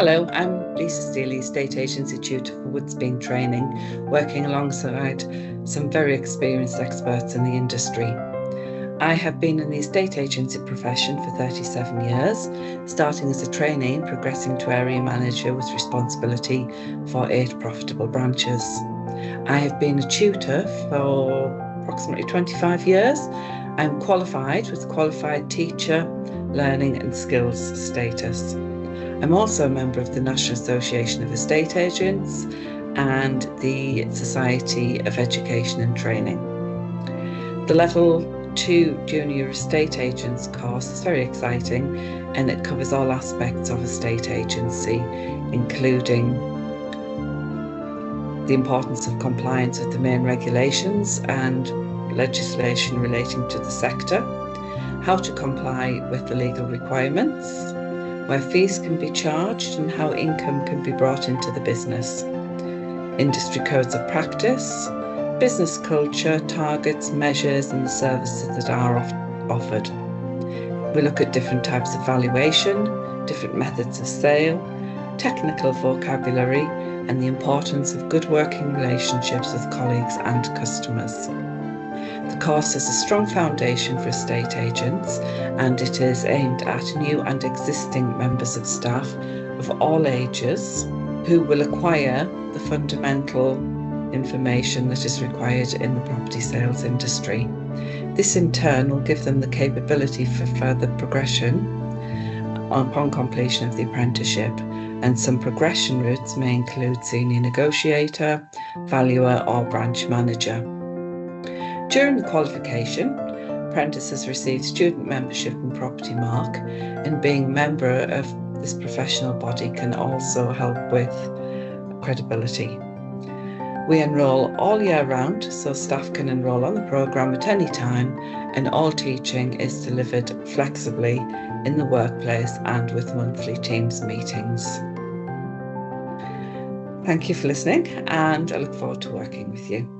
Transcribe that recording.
Hello, I'm Lisa Steely, Estate Agency Tutor for Woodspeen Training, working alongside some very experienced experts in the industry. I have been in the estate agency profession for 37 years, starting as a trainee and progressing to area manager with responsibility for 8 profitable branches. I have been a tutor for approximately 25 years. I'm qualified with Qualified Teacher, Learning and Skills status. I'm also a member of the National Association of Estate Agents and the Society of Education and Training. The Level 2 Junior Estate Agents course is very exciting, and it covers all aspects of estate agency, including the importance of compliance with the main regulations and legislation relating to the sector, how to comply with the legal requirements, where fees can be charged and how income can be brought into the business, industry codes of practice, business culture, targets, measures and the services that are offered. We look at different types of valuation, different methods of sale, technical vocabulary and the importance of good working relationships with colleagues and customers. The course is a strong foundation for estate agents, and it is aimed at new and existing members of staff of all ages who will acquire the fundamental information that is required in the property sales industry. This in turn will give them the capability for further progression upon completion of the apprenticeship, and some progression routes may include senior negotiator, valuer or branch manager. During the qualification, apprentices receive student membership in Property Mark, and being a member of this professional body can also help with credibility. We enrol all year round, so staff can enrol on the programme at any time, and all teaching is delivered flexibly in the workplace and with monthly Teams meetings. Thank you for listening, and I look forward to working with you.